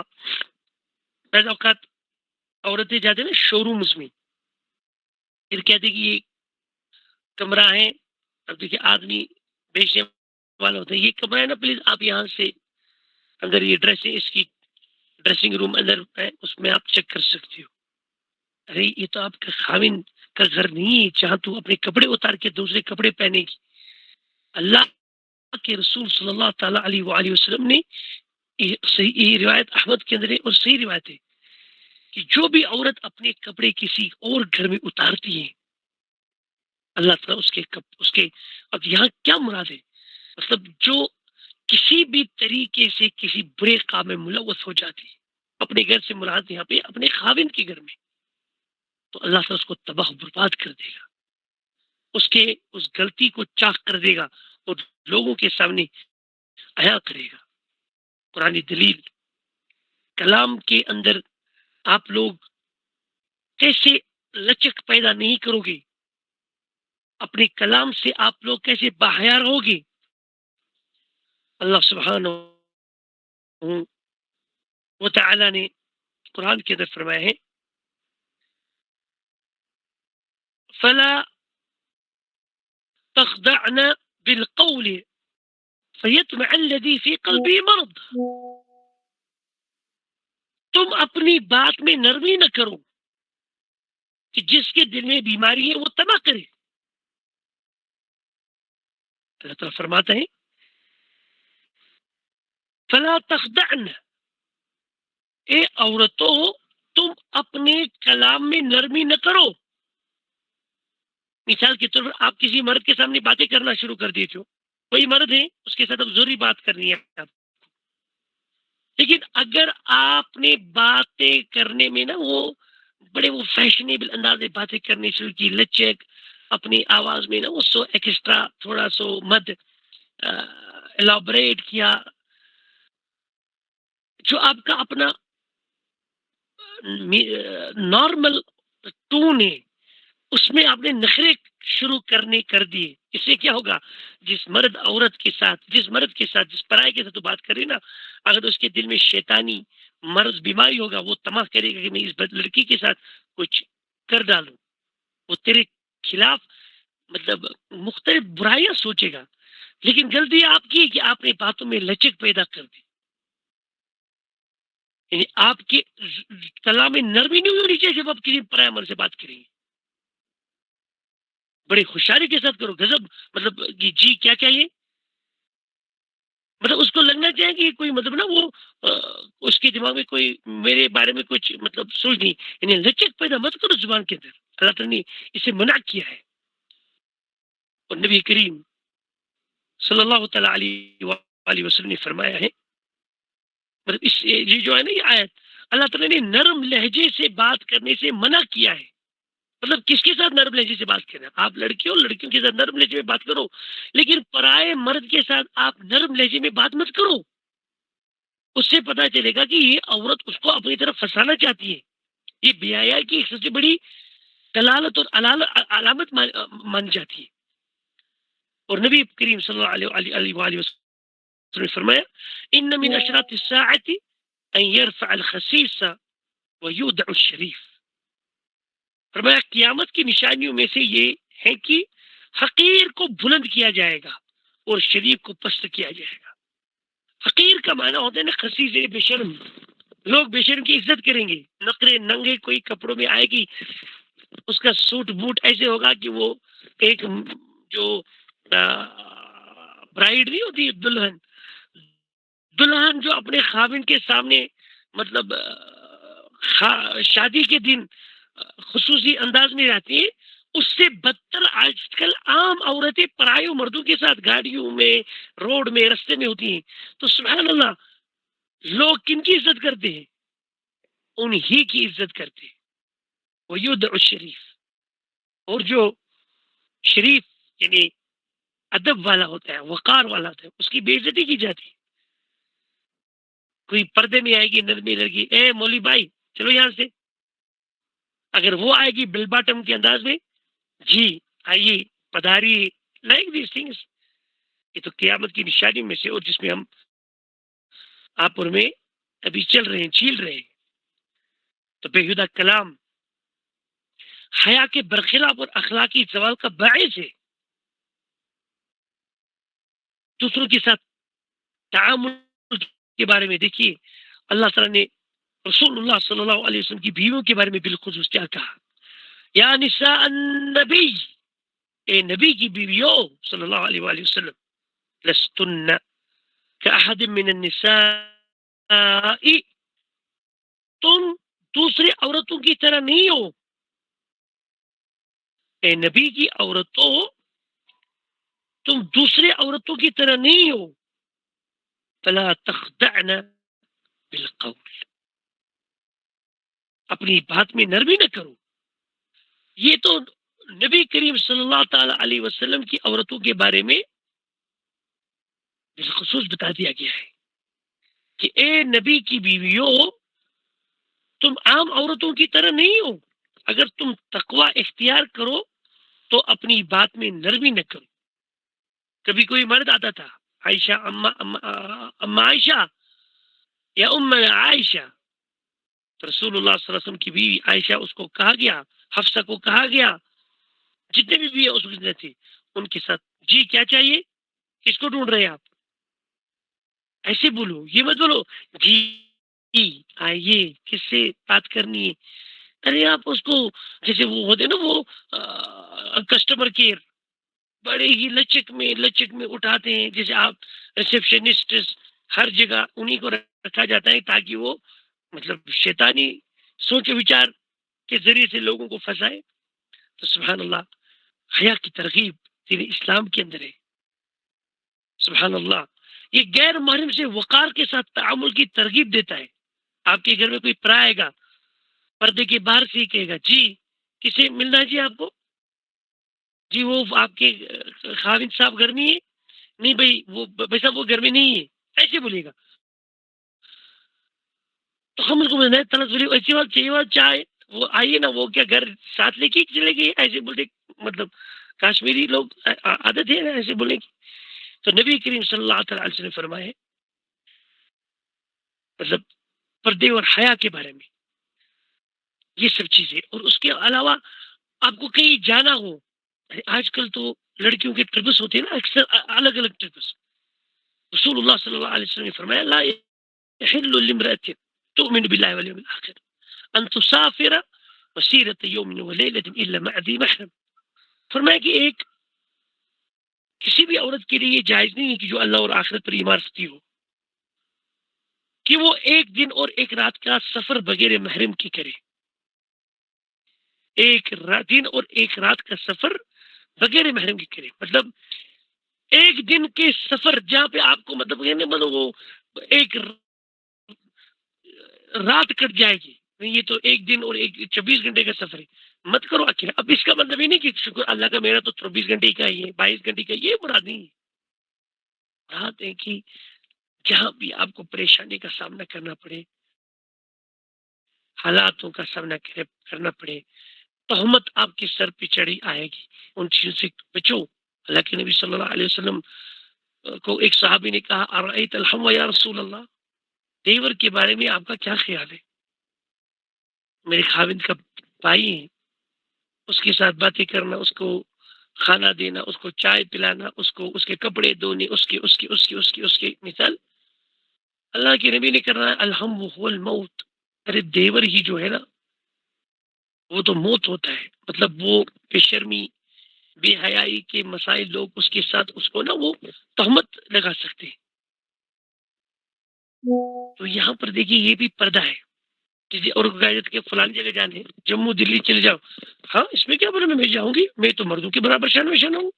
بعض اوقات عورتیں جاتے ہیں نا شو رومز میں، پھر کہتے کہ یہ کمرہ ہے. اب دیکھیے آدمی بیچنے والا ہوتا ہے، یہ کمرہ ہے نا، پلیز آپ یہاں سے اندر یہ ڈریس ہے، اس کی ڈریسنگ روم اندر ہے، اس میں آپ چیک کر سکتے ہو. ارے یہ تو آپ کا خاوند کا گھر نہیں ہے جہاں تو اپنے کپڑے اتار کے دوسرے کپڑے پہنے گی. اللہ کے رسول صلی اللہ تعالی علیہ وآلہ وسلم نے یہ روایت احمد کے اندر ہے اور صحیح روایت ہے کہ جو بھی عورت اپنے کپڑے کسی اور گھر میں اتارتی ہے، اللہ تعالیٰ اس کے اب یہاں کیا مراد ہے، مطلب جو کسی بھی طریقے سے کسی برے کام میں ملوث ہو جاتی ہے، اپنے گھر سے مراد یہاں پہ اپنے خاوند کے گھر میں، تو اللہ تعالیٰ اس کو تباہ برباد کر دے گا، اس غلطی کو چاک کر دے گا اور لوگوں کے سامنے عیا کرے گا. قرآن دلیل کلام کے اندر آپ لوگ کیسے لچک پیدا نہیں کرو گے، اپنے کلام سے آپ لوگ کیسے باحیا رہو گے. اللہ سبحانہ و تعالی نے قرآن کے اندر فرمایا ہے فلا تخضعن بالقول فیطمع الذی فی قلبہ مرض، تم اپنی بات میں نرمی نہ کرو کہ جس کے دل میں بیماری ہے وہ تباہ کرے. اللہ تعالیٰ فرماتا ہے فلا تخدعن، اے عورتوں تم اپنے کلام میں نرمی نہ کرو. مثال کے طور پر آپ کسی مرد کے سامنے باتیں کرنا شروع کر دیتے ہو، کوئی مرد ہے اس کے ساتھ اب ضروری بات کرنی ہے آپ، لیکن اگر آپ نے باتیں کرنے میں نا وہ فیشنیبل انداز میں باتیں کرنی شروع کی، لچک اپنی آواز میں نا وہ سو ایکسٹرا تھوڑا سو مد ایلابریٹ کیا، جو آپ کا اپنا نارمل ٹون ہے اس میں آپ نے نخرے شروع کرنے کر دیے. اس سے کیا ہوگا؟ جس مرد کے ساتھ جس پرائے کے ساتھ تو بات کرے نا، اگر اس کے دل میں شیطانی مرض بیماری ہوگا وہ تماہ کرے گا کہ میں اس لڑکی کے ساتھ کچھ کر ڈالوں، وہ تیرے خلاف مطلب مختلف برائیاں سوچے گا. لیکن غلطی آپ کی ہے کہ آپ نے باتوں میں لچک پیدا کر دی، یعنی آپ کے کلام میں نرمی نہیں ہونی چاہیے. جب آپ کسی پرائے مرد سے بات کریں گے بڑی خوشحالی کے ساتھ کرو. غضب مطلب جی کیا چاہیے، مطلب اس کو لگنا چاہیے کہ کوئی مطلب نا وہ اس کے دماغ میں کوئی میرے بارے میں کچھ مطلب سوچ نہیں، یعنی لچک پیدا مت کرو زبان کے اندر. اللہ تعالیٰ نے اسے منع کیا ہے. اور نبی کریم صلی اللہ تعالیٰ علیہ وسلم نے فرمایا ہے، مطلب اس یہ جو ہے نا یہ آیت اللہ تعالیٰ نے نرم لہجے سے بات کرنے سے منع کیا ہے. مطلب کس کے ساتھ نرم لہجے سے بات کریں؟ آپ لڑکیوں کے ساتھ نرم لہجے میں بات کرو، لیکن پرائے مرد کے ساتھ آپ نرم لہجے میں بات مت کرو. اس سے پتہ چلے گا کہ یہ عورت اس کو اپنی طرف پھنسانا چاہتی ہے. یہ بے حیائی کی ایک سب سے بڑی دلالت اور علامت مانی جاتی ہے. اور نبی کریم صلی اللہ علیہ وآلہ وسلم نے فرمایا ان من اشراط الساعة ان يرفع الخسيس ويودع الشريف. فرمایا قیامت کی نشانیوں میں سے یہ ہے کہ حقیر کو بلند کیا جائے گا اور شریف کو پست کیا جائے گا. حقیر کا معنی ہوتا ہے نا خسیس، بے شرم. لوگ بے شرم کی عزت کریں گے، نقرے ننگے کوئی کپڑوں میں آئے گی، اس کا سوٹ بوٹ ایسے ہوگا کہ وہ ایک جو برائیڈ نہیں ہوتی دلہن جو اپنے خاوند کے سامنے مطلب شادی کے دن خصوصی انداز میں رہتی ہے، اس سے بدتر آج کل عام عورتیں پرایوں مردوں کے ساتھ گاڑیوں میں، روڈ میں، رستے میں ہوتی ہیں. تو سبحان اللہ، لوگ کن کی عزت کرتے ہیں؟ انہی کی عزت کرتے ہیں. وہ یودع الشریف، اور جو شریف یعنی ادب والا ہوتا ہے، وقار والا ہوتا ہے، اس کی بے عزتی کی جاتی ہے. کوئی پردے میں آئے گی نرمی لڑکی، اے مولوی بھائی چلو یہاں سے، اگر وہ آئے گی بل باٹم کے انداز میں، جی آئیے پدھاری، لائک دیس تھنگس. یہ تو قیامت کی نشانی میں سے، اور جس میں ہم آپ اور میں ابھی چل رہے ہیں، چھیل رہے ہیں. تو بےہودہ کلام حیا کے برخلاف اور اخلاقی زوال کا باعث ہے. دوسروں کے ساتھ تعامل کے بارے میں دیکھیے اللہ تعالیٰ نے رسول اللہ صلی اللہ علیہ وسلم کی بیویوں کے بارے میں بالخصوص کیا کہا؟ یا نساء النبی، اے نبی کی بیویوں صلی اللہ علیہ وآلہ وسلم، لستن کأحد من النساء، تم دوسرے عورتوں کی طرح نہیں ہو. اے نبی کی عورتوں تم دوسرے عورتوں کی طرح نہیں ہو. فلا تخدعن بالقول، اپنی بات میں نرمی نہ کرو. یہ تو نبی کریم صلی اللہ تعالی علیہ وسلم کی عورتوں کے بارے میں بالخصوص بتا دیا گیا ہے کہ اے نبی کی بیویوں تم عام عورتوں کی طرح نہیں ہو. اگر تم تقوی اختیار کرو تو اپنی بات میں نرمی نہ کرو. کبھی کوئی مرد آتا تھا، عائشہ اما عائشہ یا ام عائشہ، رسول اللہ صلی اللہ علیہ وسلم کی بیوی عائشہ، اس کو کہا گیا، حفصہ کو کہا گیا، جتنے بھی بیوی اس وقت تھے ان کے ساتھ، جی کیا چاہیے، کس کو ڈھونڈ رہے ہیں آپ؟ ایسے بولو، یہ مت بولو جی آئیے کس سے بات کرنی ہے. ارے آپ اس کو جیسے وہ ہوتے نا وہ کسٹمر کیئر بڑے ہی لچک میں اٹھاتے ہیں، جیسے آپ ریسپشنسٹ ہر جگہ انہی کو رکھا جاتا ہے تاکہ وہ مطلب شیطانی سوچ و وچار کے ذریعے سے لوگوں کو پھنسائے. تو سبحان اللہ، حیا کی ترغیب دین اسلام کے اندر ہے. سبحان اللہ، یہ غیر محرم سے وقار کے ساتھ تعامل کی ترغیب دیتا ہے. آپ کے گھر میں کوئی پرا آئے گا، پردے کے باہر سے ہی کہے گا جی کسے ملنا ہے جی آپ کو، جی وہ آپ کے خاوند صاحب گھر میں ہے، نہیں بھائی وہ بھائی صاحب وہ گھر میں نہیں ہے، ایسے بولے گا. تو ہم اس کو بولے تلس بولے ایسی بات چاہیے، بات چاہے وہ آئیے نا، وہ کیا گھر ساتھ لے کے چلے گئے، ایسے بولے. مطلب کاشمیری لوگ عادت ہے نا ایسے بولنے کی. تو نبی کریم صلی اللہ تعالی علیہ وسلم نے فرمائے مطلب پردے اور حیا کے بارے میں یہ سب چیزیں. اور اس کے علاوہ آپ کو کہیں جانا ہو، آج کل تو لڑکیوں کے ٹرپس ہوتے ہیں نا اکثر الگ الگ ٹرپس. رسول اللہ صلی اللہ علیہ وسلم نے فرمایا لا يحل لامرأة تؤمن بالله واليوم الآخر ان تسافر مسیرۃ یوم ولیلۃ الا مع ذی محرم. فرمایا کہ ایک کسی بھی عورت کے لیے یہ جائز نہیں ہے کہ جو اللہ اور آخرت پر ایمان رکھتی ہو کہ وہ ایک دن اور ایک رات کا سفر بغیر محرم کی کرے. ایک دن اور ایک رات کا سفر بغیر محرم کی کرے، مطلب ایک دن کے سفر جہاں پہ آپ کو مطلب وہ ایک رات کٹ جائے گی، یہ تو ایک دن اور ایک 24 گھنٹے کا سفر ہے، مت کرو اکیلا. اب اس کا مطلب یہ نہیں کہ شکر اللہ کا میرا تو 24 گھنٹے کا ہی ہے، 22 گھنٹے کا، یہ مراد نہیں ہے. مراد ہے کہ جہاں بھی آپ کو پریشانی کا سامنا کرنا پڑے، حالاتوں کا سامنا کرنا پڑے، تہمت آپ کے سر پہ چڑھی آئے گی، ان چیزوں سے بچو. اللہ کے نبی صلی اللہ علیہ وسلم کو ایک صحابی نے کہا ارأیت الحم یا رسول اللہ، دیور کے بارے میں آپ کا کیا خیال ہے؟ میرے خاوند کا بھائی ہے، اس کے ساتھ باتیں کرنا، اس کو کھانا دینا، اس کو چائے پلانا، اس کو اس کے کپڑے دھونے، اس کے مثال. اللہ کے نبی نے کرنا الحم هو الموت، ارے دیور ہی جو ہے نا وہ تو موت ہوتا ہے. مطلب وہ بے شرمی بے حیائی کے مسائل لوگ اس کے ساتھ اس کو نا وہ تہمت لگا سکتے ہیں. تو یہاں پر دیکھیے یہ بھی پردہ ہے. اور کے فلانی جگہ جانے، جموں دلی چلے جاؤ، ہاں اس میں کیا بولے میں جاؤں گی، میں تو مردوں کے برابر شان میں شان ہوں.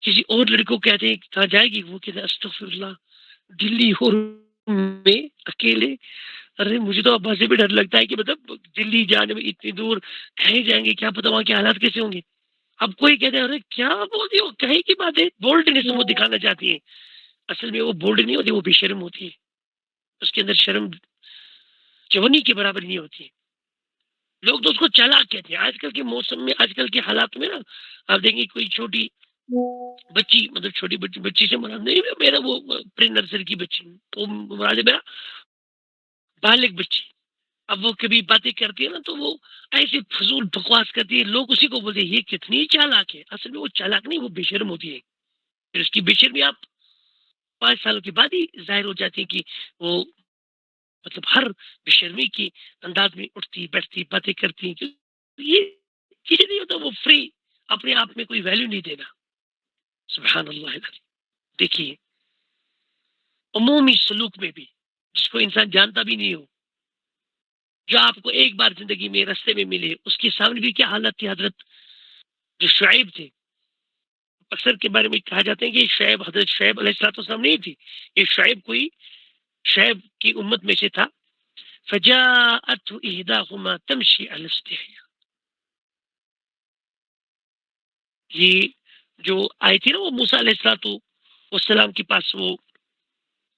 کسی اور لڑکوں کہتے ہیں کہاں جائے گی، وہ کہتے ہیں استغفر اللہ دلی اور میں اکیلے. ارے مجھے تو ابا سے بھی ڈر لگتا ہے کہ مطلب دلی جانے میں اتنی دور کہیں جائیں گے، کیا پتا وہاں کے حالات کیسے ہوں گے. اب کوئی کہتے ہیں ارے کیا بولتی ہو، کہیں کی بات ہے، بولڈنس وہ دکھانا چاہتی ہے. اصل میں وہ بولڈ نہیں ہوتی، وہ بے شرم ہوتی ہے، اس کے اندر شرم چونی کے برابر نہیں ہوتی ہے. لوگ تو اس کو چالاک کہتے ہیں. آج کل کے موسم میں، آج کل کے حالات میں نا آپ دیکھیں گے کوئی چھوٹی بچی، مطلب چھوٹی بچی سے مراد نہیں میرا وہ پری نرسری کی بچی، وہ مراد ہے میرا بالغ بچی. اب وہ کبھی باتیں کرتی ہے نا تو وہ ایسے فضول بکواس کرتی ہے، لوگ اسی کو بولتے ہیں یہ کتنی چالاک ہے. اصل میں وہ چالاک نہیں، وہ بے شرم ہوتی ہے. پھر اس کی بے شرمی آپ 5 سالوں کے بعد ہی ظاہر ہو جاتی ہے کہ وہ مطلب ہر بے شرمی کی انداز میں اٹھتی بیٹھتی باتیں کرتی. یہ چیزیں نہیں ہوتا، وہ فری اپنے آپ میں کوئی ویلیو نہیں دینا. سبحان اللہ. دیکھیے عمومی سلوک میں بھی جس کو انسان جانتا بھی نہیں ہو، جو آپ کو ایک بار زندگی میں رستے میں ملے، اس کے سامنے بھی کیا حالت تھی. حضرت جو شعیب تھے، اکثر کے بارے میں کہا جاتا ہے کہ شعیب حضرت شعیب علیہ السلام نہیں تھی، یہ شعیب کوئی شعیب کی امت میں سے تھا. فجاءته احداهما تمشي على استحياء. یہ جو آئی تھی نا وہ موسیٰ علیہ السلام کے پاس، وہ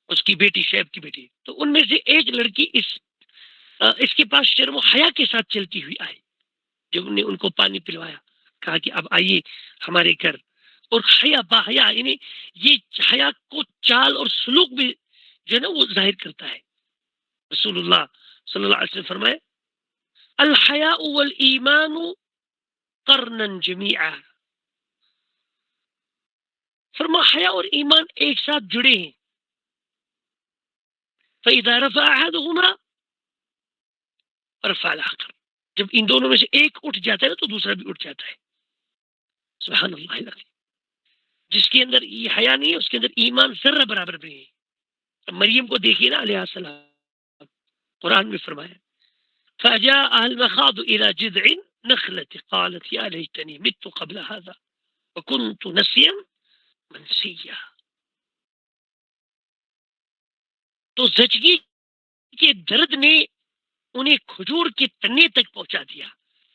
اس کی بیٹی شعیب کی بیٹی، تو ان میں سے ایک لڑکی اس کے پاس شرم و حیا کے ساتھ چلتی ہوئی آئی. جب نے ان کو پانی پلوایا، کہا کہ اب آئیے ہمارے گھر. اور حیا با حیا، یعنی یہ حیا کو چال اور سلوک بھی جو ہے نا وہ ظاہر کرتا ہے. رسول اللہ صلی اللہ علیہ وسلم فرمائے الحیاء والایمان قرنا جمیعا. فرما حیا اور ایمان ایک ساتھ جڑے ہیں. فاذا رفع احدهما رفع الاخر. جب ان دونوں میں سے ایک اٹھ جاتا ہے نا تو دوسرا بھی اٹھ جاتا ہے. سبحان اللہ العظیم. جس کے اندر یہ حیا نہیں ہے اس کے اندر ایمان ذرہ برابر بھی نہیں ہے. مریم کو دیکھیے نا علیہ السلام، قرآن میں فرمایا فجاء المخاض الى جذع نخلة قالت يا ليتني مت قبل هذا وكنت نسيا منسيا. تو زچگی کے درد نے انہیں کھجور کے تنے تک پہنچا دیا.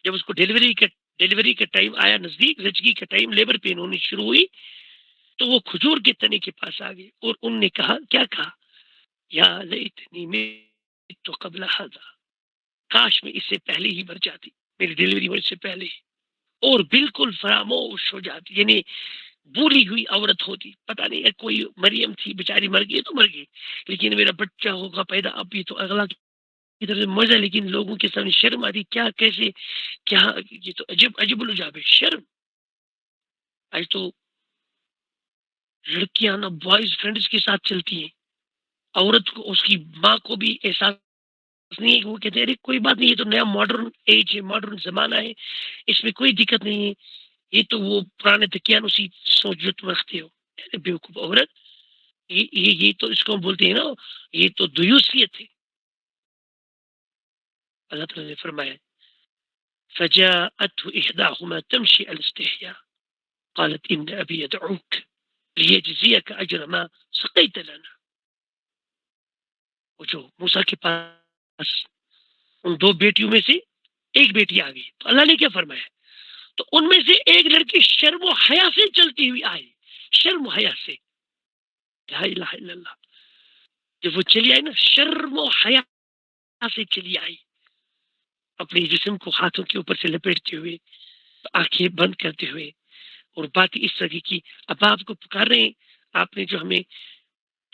جب اس کو ڈیلیوری کا ٹائم آیا نزدیک، زچگی کا ٹائم، لیبر پین ہونی شروع ہوئی، تو وہ کھجور کے تنے کے پاس آ گئے اور ان نے کہا، کیا کہا؟ یا لیتنی مت قبل هذا، کاش میں اس سے پہلے ہی مر جاتی، میری ڈیلیوری ہونے سے پہلے ہی، اور بالکل فراموش ہو جاتی. یعنی بولی ہوئی عورت ہوتی، پتہ نہیں کوئی مریم تھی بیچاری، مر گئی تو مر گئی، لیکن میرا بچہ ہوگا پیدا. اب یہ تو اگلا کی طرف سے مزہ، لیکن لوگوں کے سامنے شرم آتی. کیا کیسے کیا، یہ تو عجب العجاب ہے. شرم. آج تو لڑکیاں نا بوائز فرینڈز کے ساتھ چلتی ہیں، عورت کو، اس کی ماں کو بھی احساس نہیں ہے. وہ کہتے ہیں ارے کوئی بات نہیں، یہ تو نیا ماڈرن ایج ہے، ماڈرن زمانہ ہے، اس میں کوئی دقت نہیں ہے، یہ تو وہ پرانے تکیانوسی سوچ جو تم رکھتے ہو. بیوقوف عورت. یہ تو اس کو بولتے ہیں نا، یہ تو دیوسیت ہے. اللہ تعالیٰ نے فرمایا فجاءته إحداهما تمشي على استحياء قالت إن أبي يدعوك ليجزيك أجر ما سقيت لنا. وہ جو موسیٰ کے پاس ان دو بیٹیوں میں سے ایک بیٹی آ گئی تو اللہ نے کیا فرمایا؟ تو ان میں سے ایک لڑکی شرم و حیا سے چلتی ہوئی آئی. شرم و حیا سے، لا الہ الا اللہ. جب وہ چلی آئی نا، شرم و حیا سے چلی آئی، اپنے جسم کو ہاتھوں کے اوپر سے لپیٹتے ہوئے، آنکھیں بند کرتے ہوئے، اور بات اس طرح کی. اب آپ کو پکار رہے ہیں، آپ نے جو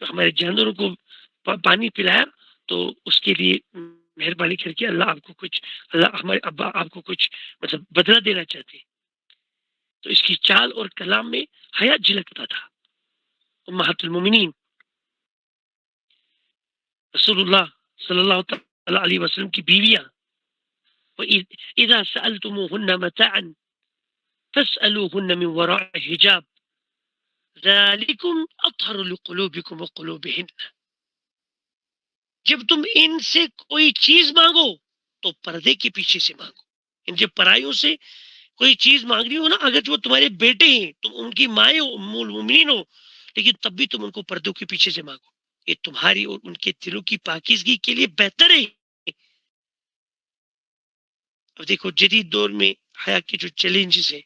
ہمارے جانوروں کو پانی پلایا، تو اس کے لیے مہربانی کر کے اللہ ہمارے ابا آپ کو کچھ مطلب بدلہ دینا چاہتے ہیں. تو اس کی چال اور کلام میں حیا جھلکتا تھا. امہات المومنین رسول اللہ صلی اللہ تعالی علیہ وسلم کی بیویاں، اذا سألتموهن متاعا فاسألوهن من وراء حجاب ذلكم اطهر لقلوبكم وقلوبهن. جب تم ان سے کوئی چیز مانگو تو پردے کے پیچھے سے مانگو. ان جب پرائیوں سے کوئی چیز مانگ رہی ہو نا، اگر وہ تمہارے بیٹے ہیں، تم ان کی مائیں ہو، ام المؤمنین ہو، لیکن تب بھی تم ان کو پردوں کے پیچھے سے مانگو. یہ تمہاری اور ان کے دلوں کی پاکیزگی کے لیے بہتر ہے. اب دیکھو جدید دور میں حیا کے جو چیلنجز ہیں،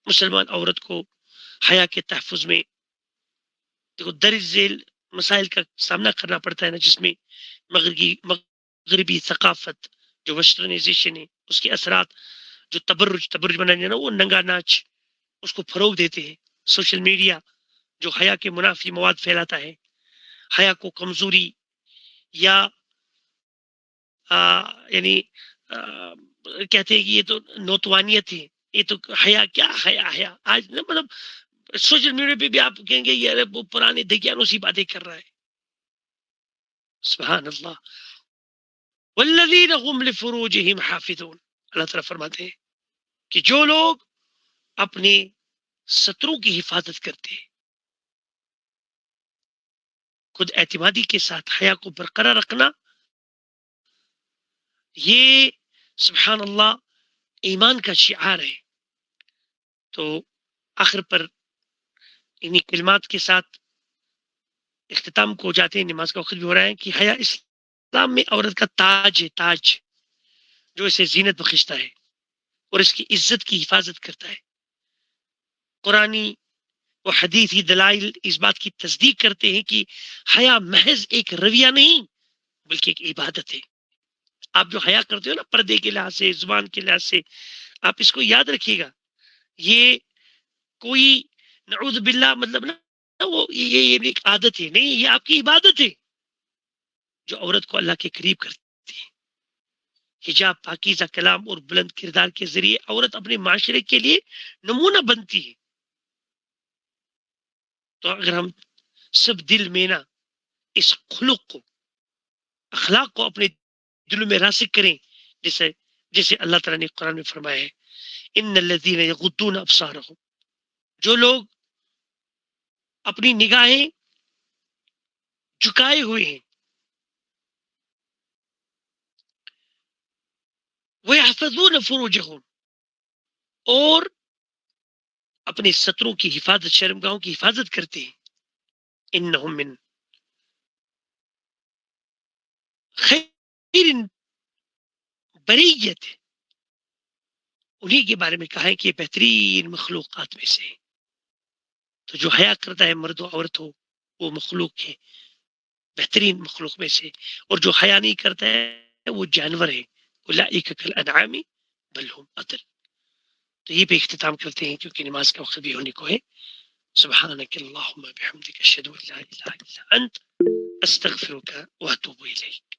مسلمان عورت کو حیا کے تحفظ میں دیکھو درج ذیل مسائل کا سامنا کرنا پڑتا ہے نا، جس میں مغربی ثقافت جو ویسٹرنائزیشن ہے، اس کے اثرات، جو تبرج بنانے نا، وہ ننگا ناچ، اس کو فروغ دیتے ہیں. سوشل میڈیا جو حیا کے منافی مواد پھیلاتا ہے، حیا کو کمزوری یا یعنی کہتے ہیں کہ یہ تو نوتوانیت ہے، یہ تو حیا کیا حیا آج نا، مطلب سوشل میڈیا پہ بھی آپ کہیں گے یار وہ پرانے دگیانوں سی باتیں کر رہا ہے. سبحان اللہ. والذین هم لفروجهم حافظون. اللہ تعالیٰ فرماتے ہیں کہ جو لوگ اپنے ستروں کی حفاظت کرتے ہیں، خود اعتمادی کے ساتھ حیا کو برقرار رکھنا، یہ سبحان اللہ ایمان کا شعار ہے. تو آخر پر انہی کلمات کے ساتھ اختتام کو جاتے ہیں، نماز کا وقت بھی ہو رہا ہے، کہ حیا اسلام میں عورت کا تاج ہے، تاج جو اسے زینت بخشتا ہے اور اس کی عزت کی حفاظت کرتا ہے. قرآنی و حدیثی دلائل اس بات کی تصدیق کرتے ہیں کہ حیا محض ایک رویہ نہیں بلکہ ایک عبادت ہے. آپ جو حیا کرتے ہو نا، پردے کے لحاظ سے، زبان کے لحاظ سے، آپ اس کو یاد رکھیے گا، یہ کوئی نعوذ باللہ مطلب نا وہ یہ ایک عادت ہے نہیں، یہ آپ کی عبادت ہے جو عورت کو اللہ کے قریب کرتی ہے. حجاب، پاکیزہ کلام اور بلند کردار کے ذریعے عورت اپنے معاشرے کے لیے نمونہ بنتی ہے. تو اگر ہم سب دل میں نا اس خلق کو، اخلاق کو اپنے دلوں میں راسخ کریں، جیسے جیسے اللہ تعالیٰ نے قرآن میں فرمایا ہے ان الذین یغضون ابصارہم، جو لوگ اپنی نگاہیں جھکائے ہوئے ہیں، ویحفظون فروجہم، اور اپنے ستروں کی حفاظت، شرمگاہوں کی حفاظت کرتے ہیں، انہم من خیر بریت، انہی کے بارے میں کہا ہے کہ یہ بہترین مخلوقات میں سے ہے۔ تو جو حیا کرتا ہے مرد و عورت ہو وہ مخلوق ہے، بہترین مخلوق میں سے، اور جو حیا نہیں کرتا ہے وہ جانور ہے، اولئک کالانعام بل هم اضل۔ تو یہ پہ اختتام کرتے ہیں کیونکہ نماز کا وقت بھی ہونے کو ہے۔ سبحانک اللہم بحمدک اشہد ان لا الہ الا انت استغفرک واتوب الیک۔